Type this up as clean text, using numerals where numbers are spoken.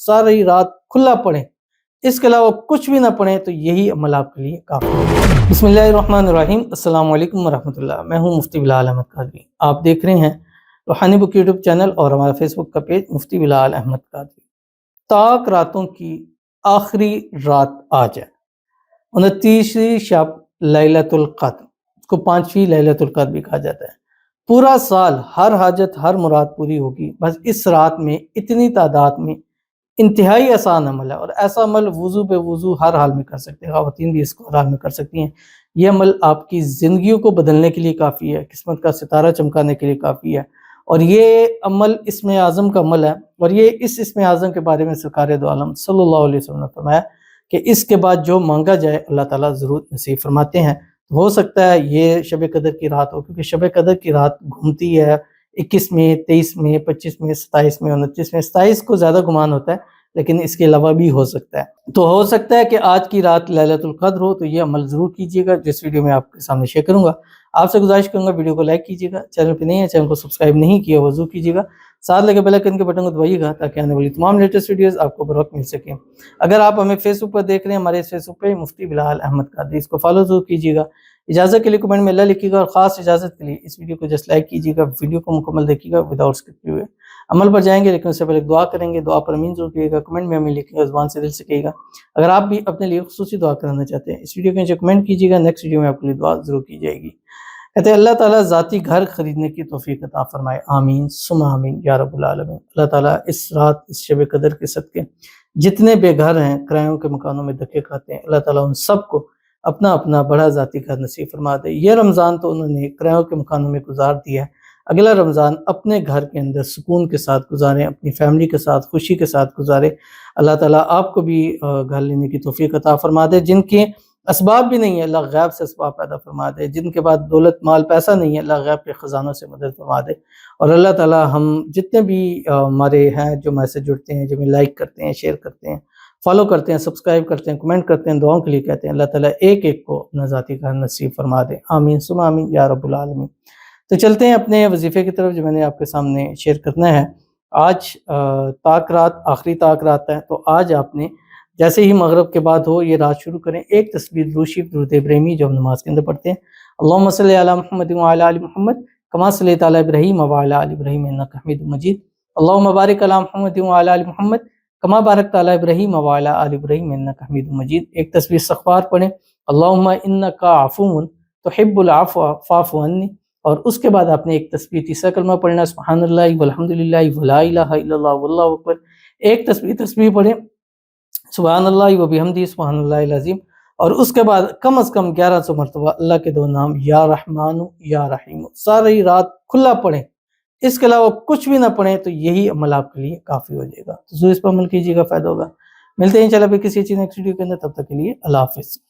ساری رات کھلا پڑھیں، اس کے علاوہ کچھ بھی نہ پڑھیں تو یہی عمل آپ کے لیے کافی ہے۔ بسم اللہ الرحمن الرحیم، السلام علیکم ورحمۃ اللہ۔ میں ہوں مفتی بلال احمد قادری، آپ دیکھ رہے ہیں روحانی بک یوٹیوب چینل اور ہمارا فیس بک کا پیج مفتی بلال احمد قادری۔ طاق راتوں کی آخری رات آج ہے، 29ویں شب لیلۃ القدر کو 5ویں لیلۃ القدر بھی کہا جاتا ہے۔ پورا سال ہر حاجت ہر مراد پوری ہوگی، بس اس رات میں اتنی تعداد میں انتہائی آسان عمل ہے، اور ایسا عمل وضو بے وضو ہر حال میں کر سکتے ہیں، خواتین بھی اس کو ہر حال میں کر سکتی ہیں۔ یہ عمل آپ کی زندگیوں کو بدلنے کے لیے کافی ہے، قسمت کا ستارہ چمکانے کے لیے کافی ہے، اور یہ عمل اسم اعظم کا عمل ہے، اور یہ اس اسم اعظم کے بارے میں سرکار دو عالم صلی اللہ علیہ وسلم نے فرمایا کہ اس کے بعد جو مانگا جائے اللہ تعالیٰ ضرور نصیب فرماتے ہیں۔ ہو سکتا ہے یہ شب قدر کی رات ہو، کیونکہ شب قدر کی رات گھومتی ہے 21 میں، 23 میں، 25 میں، 27 میں، 29 میں۔ 27 کو زیادہ گمان ہوتا ہے، لیکن اس کے علاوہ بھی ہو سکتا ہے۔ تو ہو سکتا ہے کہ آج کی رات لیلۃ القدر ہو، تو یہ عمل ضرور کیجیے گا، جس ویڈیو میں آپ کے سامنے شیئر کروں گا۔ آپ سے گزارش کروں گا ویڈیو کو لائک کیجیے گا، چینل پہ نہیں ہے چینل کو سبسکرائب نہیں کیا وضو کیجیے گا، ساتھ لگے بیل آئیکن کے بٹن کو دبائیے گا تاکہ آنے والی تمام لیٹسٹ ویڈیوز آپ کو بروقت مل سکیں۔ اگر آپ ہمیں فیس بک پر دیکھ رہے ہیں، ہمارے فیس بک پہ مفتی بلال احمد قادری، اس کو فالو ضرور کیجیے گا۔ اجازت کے لیے کمنٹ میں اللہ لکھیے گا، اور خاص اجازت کے لیے اس ویڈیو کو جسٹ لائک کیجیے گا، ویڈیو کو مکمل دیکھیے گا وداؤٹ اسکپ ہوئے۔ عمل پر جائیں گے لیکن اس سے پہلے دعا کریں گے، دعا پر امین ضرور کیجیے گا، کمنٹ میں امین لکھیے گا، زبان سے دل سے کہیے گا۔ اگر آپ بھی اپنے لیے خصوصی دعا کرانا چاہتے ہیں، اس ویڈیو کے نیچے کمنٹ کیجیے گا، نیکسٹ ویڈیو میں آپ کے لیے دعا ضرور کی جائے گی۔ کہتے ہیں اللہ تعالیٰ ذاتی گھر خریدنے کی توفیق عطا فرمائے، آمین ثم آمین یا رب العالمین۔ اللہ تعالیٰ اس رات اس شب قدر کے صدقے جتنے بے گھر ہیں، کرایوں کے مکانوں میں دھکے کھاتے ہیں، اللہ تعالیٰ ان سب کو اپنا اپنا بڑا ذاتی گھر نصیب فرما دے۔ یہ رمضان تو انہوں نے کرایوں کے مکانوں میں گزار دیا ہے، اگلا رمضان اپنے گھر کے اندر سکون کے ساتھ گزاریں، اپنی فیملی کے ساتھ خوشی کے ساتھ گزاریں۔ اللہ تعالیٰ آپ کو بھی گھر لینے کی توفیق عطا فرما دے۔ جن کے اسباب بھی نہیں ہے، اللہ غیب سے اسباب پیدا فرما دے۔ جن کے بعد دولت مال پیسہ نہیں ہے، اللہ غیب کے خزانوں سے مدد فرما دے۔ اور اللہ تعالیٰ ہم جتنے بھی ہمارے ہیں جو میسج جڑتے ہیں، جو ہمیں لائک کرتے ہیں، شیئر کرتے ہیں، فالو کرتے ہیں، سبسکرائب کرتے ہیں، کمنٹ کرتے ہیں، دعاؤں کے لیے کہتے ہیں، اللہ تعالیٰ ایک ایک کو اپنا ذاتی گھر نصیب فرما دے، آمین ثم آمین یا رب العالمین۔ تو چلتے ہیں اپنے وظیفے کی طرف جو میں نے آپ کے سامنے شیئر کرنا ہے۔ آج طاق رات آخری طاق رات ہے، تو آج آپ نے جیسے ہی مغرب کے بعد ہو یہ رات شروع کریں، ایک تسبیح درود شریف درود ابراہیمی جو ہم نماز کے اندر پڑھتے ہیں، اللہم صلی علی محمد وعلی آل محمد کما صلیت علی ابراہیم وعلی آل ابراہیم انک حمید مجید، اللہم بارک علی محمد وعلی آل محمد کما بارکت علی ابراہیم وعلی آل ابراہیم انک حمید مجید۔ ایک تسبیح استغفار پڑھیں، اللہم انک عفو تحب العفو فاعف عنی، اور اس کے بعد آپ نے ایک تسبیح تیسرا کلمہ پڑھنا، سبحان اللہ والحمدللہ ولا الہ الا اللہ واللہ اکبر۔ ایک تسبیح پڑھیں، سبحان اللہ وبحمدہ سبحان اللہ العظیم، اور اس کے بعد کم از کم 1100 مرتبہ اللہ کے دو نام یا رحمان یا رحیم ساری رات کھلا پڑھیں، اس کے علاوہ کچھ بھی نہ پڑھیں تو یہی عمل آپ کے لیے کافی ہو جائے گا۔ تو ضرور اس پر عمل کیجیے گا، فائدہ ہوگا۔ ملتے ہیں انشاءاللہ پھر کسی چیز نیکسٹ ویڈیو کے اندر، تب تک کے لیے اللہ حافظ۔